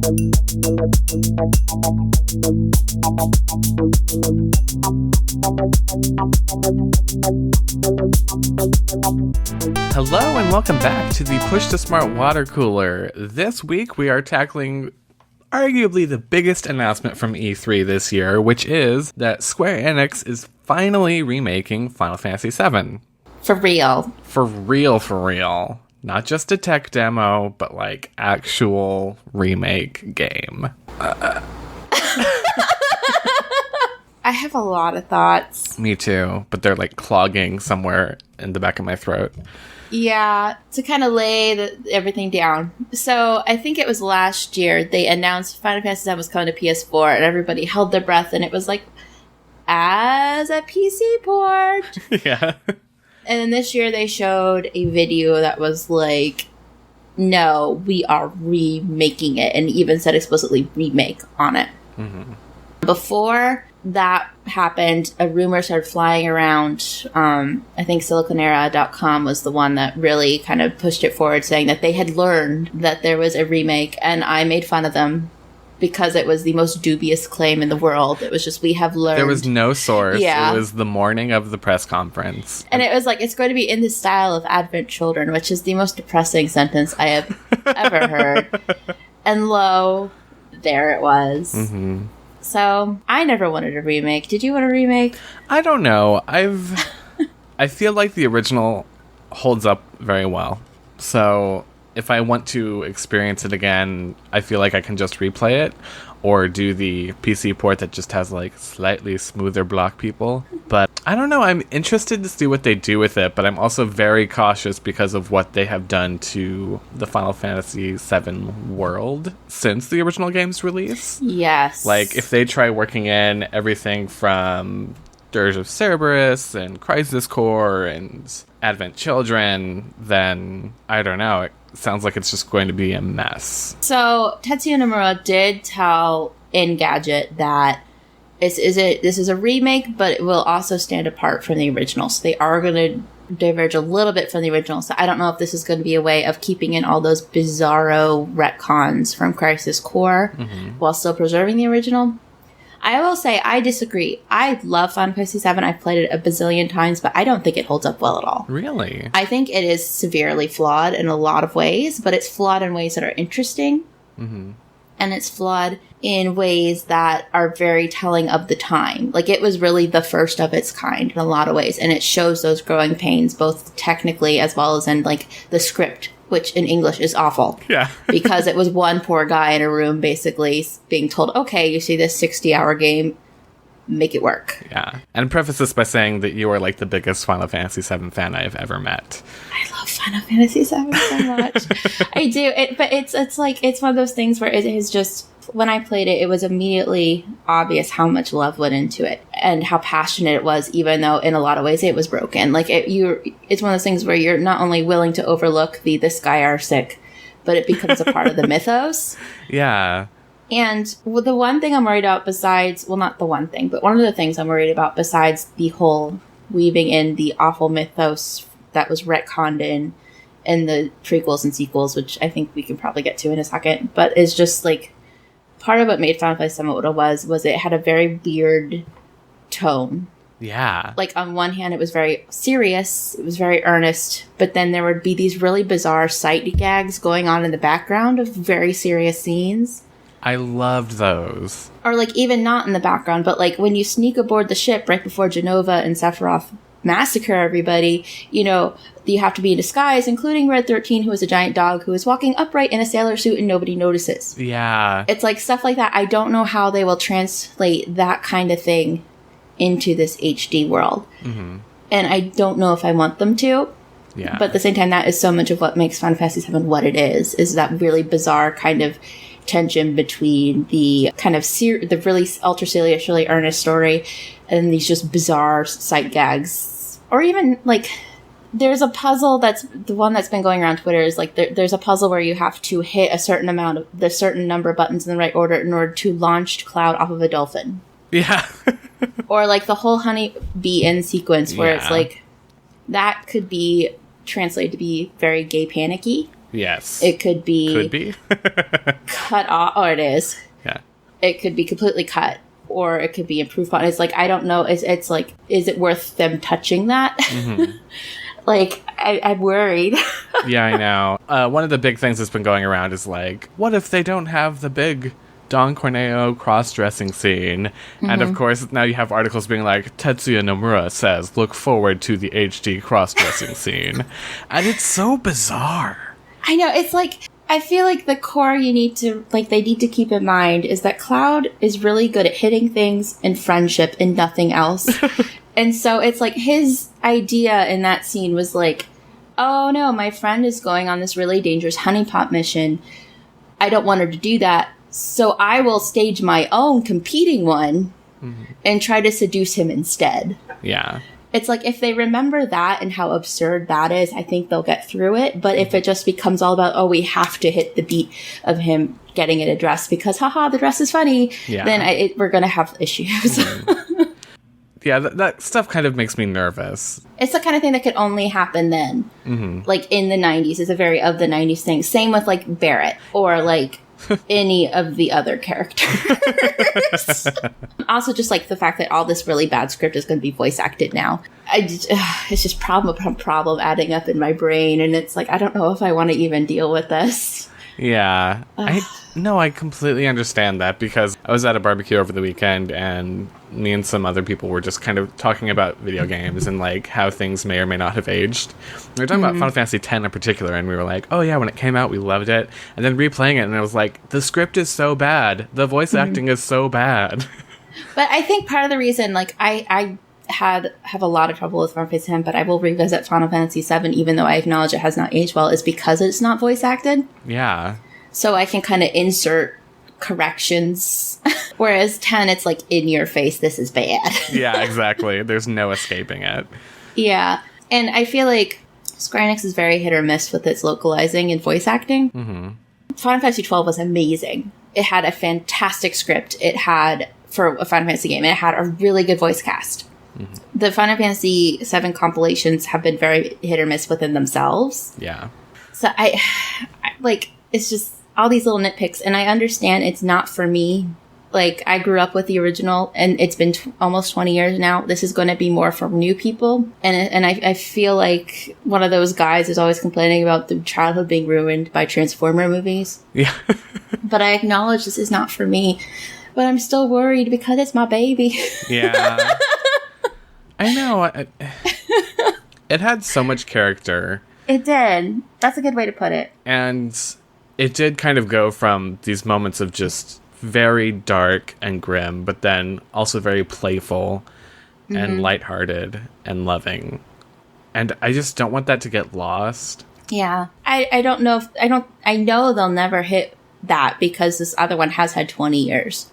Hello and welcome back to the Push to Smart Water Cooler. This week we are tackling arguably the biggest announcement from E3 this year, which is that Square Enix is finally remaking Final Fantasy VII. For real. For real, for real. Not just a tech demo, but like actual remake game. I have a lot of thoughts. Me too, but they're like clogging somewhere in the back of my throat. Yeah, to kind of lay everything down. So I think it was last year they announced Final Fantasy VII was coming to PS4 and everybody held their breath and it was like, as a PC port. Yeah. And then this year they showed a video that was like, no, we are remaking it, and even said explicitly remake on it. Mm-hmm. Before that happened, a rumor started flying around. I think siliconera.com was the one that really kind of pushed it forward, saying that they had learned that there was a remake, and I made fun of them because it was the most dubious claim in the world. It was just, we have learned. There was no source. Yeah. It was the morning of the press conference. And it was like, it's going to be in the style of Advent Children, which is the most depressing sentence I have ever heard. And lo, there it was. Mm-hmm. So, I never wanted a remake. Did you want a remake? I don't know. I feel like the original holds up very well. So, if I want to experience it again, I feel like I can just replay it or do the PC port that just has like slightly smoother block people. But I don't know. I'm interested to see what they do with it, but I'm also very cautious because of what they have done to the Final Fantasy VII world since the original game's release. Yes. Like, if they try working in everything from Dirge of Cerberus and Crisis Core and Advent Children, then I don't know. It sounds like it's just going to be a mess. So Tetsuya Nomura did tell Engadget that this is a remake, but it will also stand apart from the original. So they are going to diverge a little bit from the original. So I don't know if this is going to be a way of keeping in all those bizarro retcons from Crisis Core while still preserving the original. I will say, I disagree. I love Final Fantasy VII. I've played it a bazillion times, but I don't think it holds up well at all. Really? I think it is severely flawed in a lot of ways, but it's flawed in ways that are interesting. Mm-hmm. And it's flawed in ways that are very telling of the time. Like, it was really the first of its kind in a lot of ways, and it shows those growing pains, both technically as well as in, like, the script, which in English is awful. Yeah. Because it was one poor guy in a room basically being told, okay, you see this 60-hour game, make it work. Yeah. And preface this by saying that you are like the biggest Final Fantasy VII fan I have ever met. I love Final Fantasy VII so much. I do. But it's like, it's one of those things where it is just, when I played it, it was immediately obvious how much love went into it and how passionate it was, even though in a lot of ways it was broken. Like, it's one of those things where you're not only willing to overlook this guy are sick, but it becomes a part of the mythos. Yeah. And the one thing I'm worried about besides, well, not the one thing, but one of the things I'm worried about besides the whole weaving in the awful mythos that was retconned in the prequels and sequels, which I think we can probably get to in a second, but is just like, part of what made Final Fantasy VII what it was it had a very weird tone. Yeah. Like, on one hand, it was very serious, it was very earnest, but then there would be these really bizarre sight gags going on in the background of very serious scenes. I loved those. Or, like, even not in the background, but, like, when you sneak aboard the ship right before Genova and Sephiroth massacre everybody, you know, you have to be in disguise, including Red 13, who is a giant dog who is walking upright in a sailor suit and nobody notices. Yeah. It's like stuff like that. I don't know how they will translate that kind of thing into this HD world. Mm-hmm. And I don't know if I want them to. Yeah. But at the same time, that is so much of what makes Final Fantasy VII what it is that really bizarre kind of tension between the kind of the really ultra serious, really earnest story and these just bizarre sight gags. Or even, like, there's a puzzle that's the one that's been going around Twitter is like there's a puzzle where you have to hit a certain amount of the certain number of buttons in the right order in order to launch Cloud off of a dolphin. Yeah. Or like the whole honey bee end sequence where it's like that could be translated to be very gay panicky. Yes. It could be... Could be. cut off. Oh, it is. Yeah. It could be completely cut. Or it could be improved upon. It's like, I don't know. It's like, is it worth them touching that? Mm-hmm. Like, I'm worried. Yeah, I know. One of the big things that's been going around is like, what if they don't have the big Don Corneo cross-dressing scene? Mm-hmm. And of course, now you have articles being like, Tetsuya Nomura says, look forward to the HD cross-dressing scene. And it's so bizarre. I know. It's like, I feel like the core you need to, like, they need to keep in mind is that Cloud is really good at hitting things and friendship and nothing else. And so it's like his idea in that scene was like, oh no, my friend is going on this really dangerous honeypot mission. I don't want her to do that. So I will stage my own competing one and try to seduce him instead. Yeah. It's like, if they remember that and how absurd that is, I think they'll get through it. But if it just becomes all about, oh, we have to hit the beat of him getting it a dress because, haha, the dress is funny, then we're going to have issues. Yeah, that stuff kind of makes me nervous. It's the kind of thing that could only happen then. Mm-hmm. Like, in the 90s. It's a very of the 90s thing. Same with, like, Barrett or, like, any of the other characters. Also, just, like, the fact that all this really bad script is going to be voice acted now. It's just problem upon problem adding up in my brain. And it's like, I don't know if I want to even deal with this. Yeah. I completely understand that because I was at a barbecue over the weekend and me and some other people were just kind of talking about video games and like how things may or may not have aged. We were talking about Final Fantasy X in particular and we were like, oh yeah, when it came out we loved it. And then replaying it and I was like, the script is so bad. The voice acting is so bad. But I think part of the reason, like, I have a lot of trouble with Final Fantasy X, but I will revisit Final Fantasy VII, even though I acknowledge it has not aged well, is because it's not voice acted. Yeah. So I can kind of insert corrections. Whereas 10, it's like, in your face, this is bad. Yeah, exactly. There's no escaping it. Yeah. And I feel like Square Enix is very hit or miss with its localizing and voice acting. Mm-hmm. Final Fantasy XII was amazing. It had a fantastic script. It had, for a Final Fantasy game, it had a really good voice cast. Mm-hmm. The Final Fantasy VII compilations have been very hit or miss within themselves. Yeah. So I like, it's just all these little nitpicks, and I understand it's not for me. Like, I grew up with the original, and it's been almost 20 years now. This is going to be more for new people. And I feel like one of those guys is always complaining about the childhood being ruined by Transformer movies. Yeah. But I acknowledge this is not for me. But I'm still worried because it's my baby. Yeah. I know. It had so much character. It did. That's a good way to put it. And it did kind of go from these moments of just very dark and grim, but then also very playful and lighthearted and loving. And I just don't want that to get lost. Yeah. I don't know I know they'll never hit that because this other one has had 20 years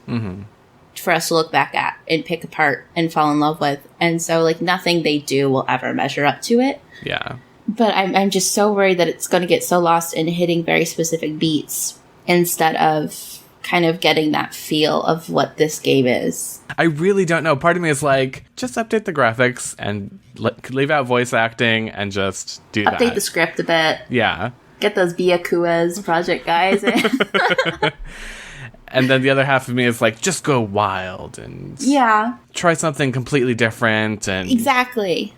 for us to look back at and pick apart and fall in love with. And so, like, nothing they do will ever measure up to it. Yeah. But I'm just so worried that it's going to get so lost in hitting very specific beats instead of kind of getting that feel of what this game is. I really don't know. Part of me is like, just update the graphics and leave out voice acting and just do that. Update the script a bit. Yeah. Get those Byakuya's project guys in. And then the other half of me is like, just go wild and try something completely different. And exactly.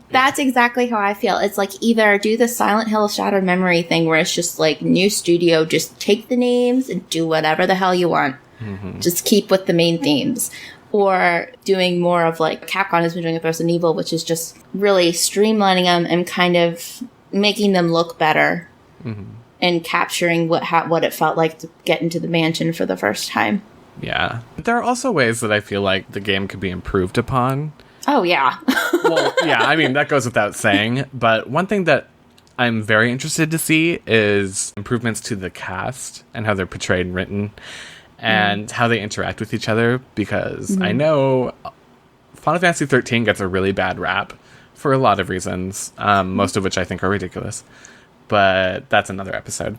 That's exactly how I feel. It's like, either do the Silent Hill Shattered Memory thing where it's just like, new studio, just take the names and do whatever the hell you want. Mm-hmm. Just keep with the main themes. Or doing more of like Capcom has been doing with Resident Evil, which is just really streamlining them and kind of making them look better. Mm-hmm. And capturing what it felt like to get into the mansion for the first time. Yeah. There are also ways that I feel like the game could be improved upon. Oh, yeah. Well, yeah, I mean, that goes without saying. But one thing that I'm very interested to see is improvements to the cast and how they're portrayed and written and how they interact with each other. Because I know Final Fantasy XIII gets a really bad rap for a lot of reasons, most of which I think are ridiculous. But that's another episode.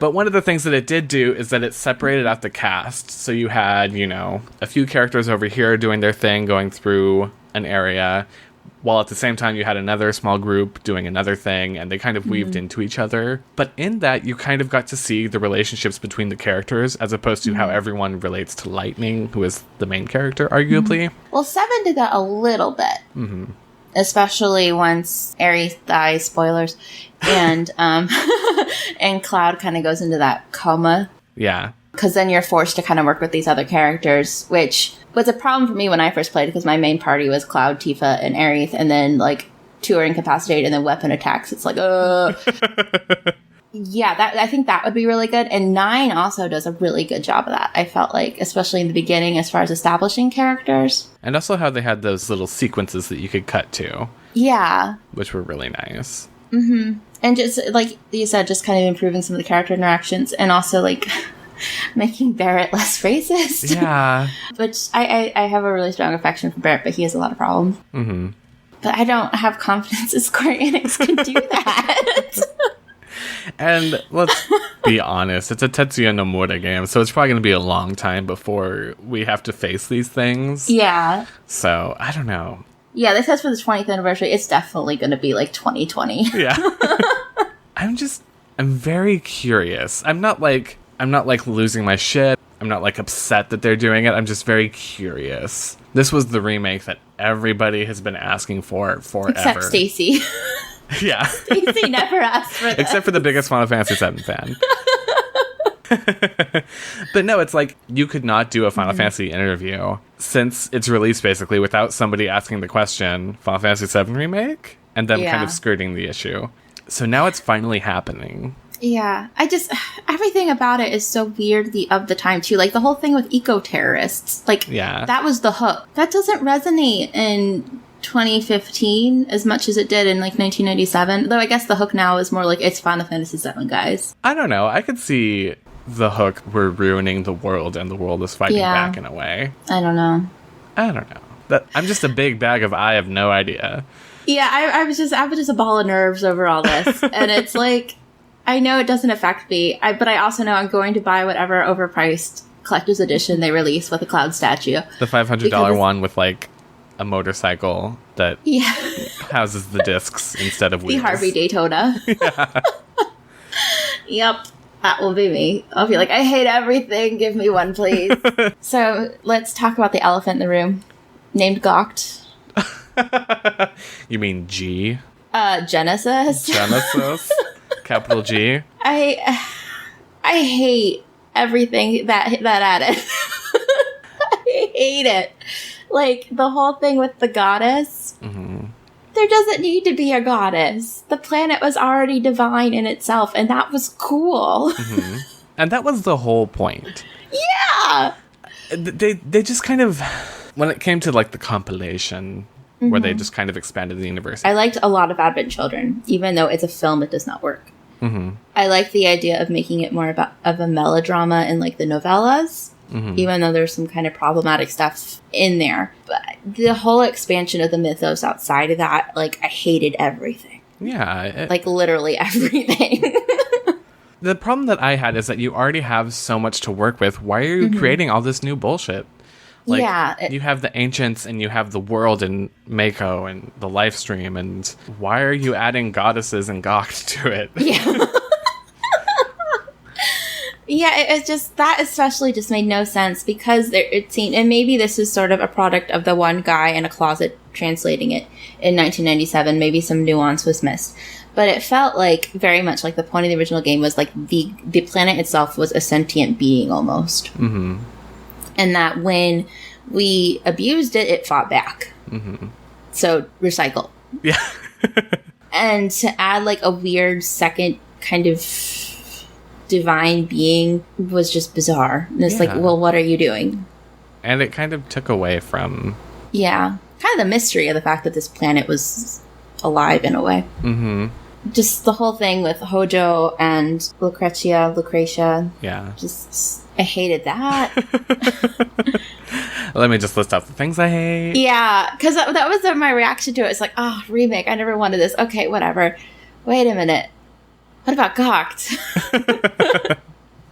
But one of the things that it did do is that it separated out the cast. So you had, a few characters over here doing their thing, going through an area. while at the same time you had another small group doing another thing, and they kind of weaved into each other. But in that, you kind of got to see the relationships between the characters, as opposed to how everyone relates to Lightning, who is the main character, arguably. Well, 7 did that a little bit. Especially once Ares dies, spoilers, and and Cloud kind of goes into that coma. Yeah. Because then you're forced to kind of work with these other characters, which was a problem for me when I first played, because my main party was Cloud, Tifa, and Aerith, and then, like, 2 are incapacitated, and then weapon attacks. It's like, Yeah, I think that would be really good. And 9 also does a really good job of that, I felt like, especially in the beginning as far as establishing characters. And also how they had those little sequences that you could cut to. Yeah. Which were really nice. And just, like you said, just kind of improving some of the character interactions, and also, like... making Barrett less racist. Yeah. Which I have a really strong affection for Barrett, but he has a lot of problems. But I don't have confidence that Square Enix can do that. And let's be honest, it's a Tetsuya Nomura game, so it's probably going to be a long time before we have to face these things. Yeah. So, I don't know. Yeah, they said for the 20th anniversary, it's definitely going to be like 2020. Yeah. I'm very curious. I'm not like losing my shit. I'm not like upset that they're doing it. I'm just very curious. This was the remake that everybody has been asking for forever. Except Stacey. Yeah. Stacey never asked for this. Except for the biggest Final Fantasy VII fan. But no, it's like you could not do a Final Fantasy interview since its release basically without somebody asking the question, Final Fantasy VII Remake? And them kind of skirting the issue. So now it's finally happening. Yeah, everything about it is so weird of the time, too. Like, the whole thing with eco-terrorists. Like, that was the hook. That doesn't resonate in 2015 as much as it did in, like, 1997. Though I guess the hook now is more like, it's Final Fantasy VII, guys. I don't know. I could see the hook, we're ruining the world, and the world is fighting back in a way. I don't know. I'm just a big bag of I have no idea. Yeah, I was just a ball of nerves over all this. And it's like... I know it doesn't affect me, but I also know I'm going to buy whatever overpriced collector's edition they release with a Cloud statue. The $500 one with, like, a motorcycle that Yeah. houses the discs instead of wheels. The Harvey Daytona. Yeah. Yep. That will be me. I'll be like, I hate everything. Give me one, please. So let's talk about the elephant in the room, named Gackt. You mean G? Genesis. Genesis? Capital G? I hate everything that added. I hate it. Like, the whole thing with the goddess. There doesn't need to be a goddess. The planet was already divine in itself, and that was cool. And that was the whole point. Yeah! They just kind of... When it came to, like, the compilation... where they just kind of expanded the universe. I liked a lot of Advent Children, even though it's a film, it does not work. I like the idea of making it more of a melodrama in, like, the novellas, even though there's some kind of problematic stuff in there. But the whole expansion of the mythos outside of that, like, I hated everything. Yeah. Like, literally everything. The problem that I had is that you already have so much to work with. Why are you creating all this new bullshit? Like, you have the ancients and you have the world and Mako and the live stream, and why are you adding goddesses and Gackt to it? Yeah. Yeah, it's just, that especially just made no sense because it seemed, and maybe this is sort of a product of the one guy in a closet translating it in 1997, maybe some nuance was missed. But it felt like, very much like the point of the original game was like the planet itself was a sentient being almost. And that when we abused it, it fought back. So, recycle. Yeah. And to add like a weird second kind of divine being was just bizarre. And it's like, well, what are you doing? And it kind of took away from... Yeah. Kind of the mystery of the fact that this planet was alive in a way. Just the whole thing with Hojo and Lucretia. Yeah. Just, I hated that. Let me just list off the things I hate. Yeah, because that was my reaction to it. It's like, oh, remake, I never wanted this. Okay, whatever. Wait a minute. What about Gackt?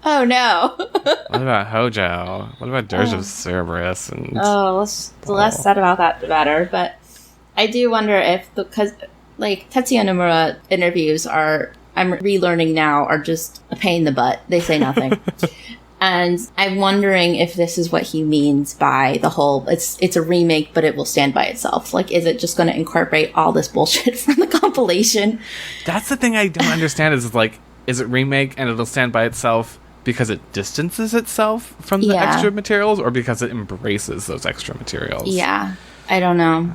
Oh, no. What about Hojo? What about Dirge of Cerberus? And the less said about that, the better. But I do wonder if, because, like, Tetsuya Nomura interviews I'm relearning now, are just a pain in the butt. They say nothing. And I'm wondering if this is what he means by the whole, it's a remake, but it will stand by itself. Like, is it just going to incorporate all this bullshit from the compilation? That's the thing I don't understand is it remake and it'll stand by itself because it distances itself from the extra materials, or because it embraces those extra materials? Yeah, I don't know.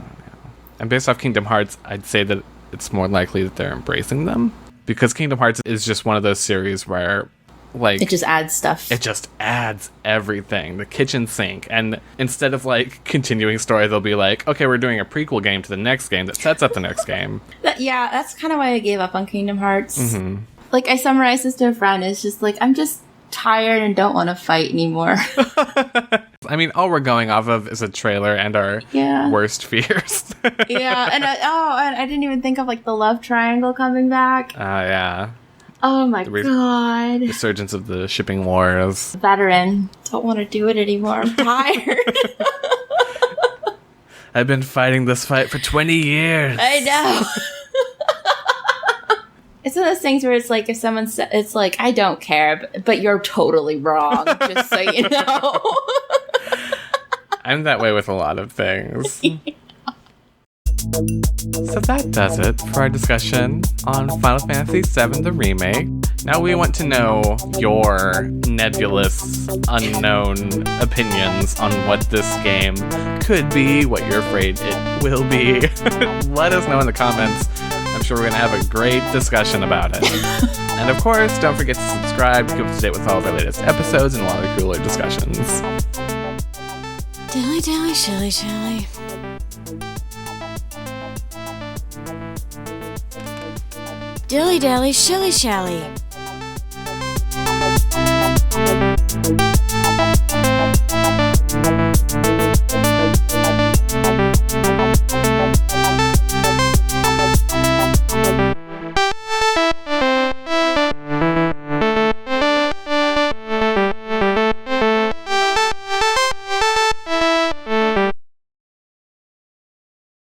And based off Kingdom Hearts, I'd say that it's more likely that they're embracing them. Because Kingdom Hearts is just one of those series where, like, it just adds stuff. It just adds everything. The kitchen sink. And instead of, like, continuing story, they'll be like, okay, we're doing a prequel game to the next game that sets up the next game. That's kind of why I gave up on Kingdom Hearts. Mm-hmm. Like, I summarized this to a friend. It's just like, I'm just tired and don't want to fight anymore. I mean, all we're going off of is a trailer and our worst fears. Yeah, and I didn't even think of, like, the love triangle coming back. Yeah. Oh my god. Resurgence of the shipping wars. Veteran. Don't want to do it anymore. I'm tired. I've been fighting this fight for 20 years. I know. It's one of those things where it's like, if someone says, it's like, I don't care, but you're totally wrong, just so you know. I'm that way with a lot of things. So that does it for our discussion on Final Fantasy VII the Remake. Now we want to know your nebulous, unknown opinions on what this game could be, what you're afraid it will be. Let us know in the comments. I'm sure we're going to have a great discussion about it. And of course, don't forget to subscribe to keep up to date with all of our latest episodes and a lot of cooler discussions. Dilly dally, shilly shally. Dilly dally, shilly shally.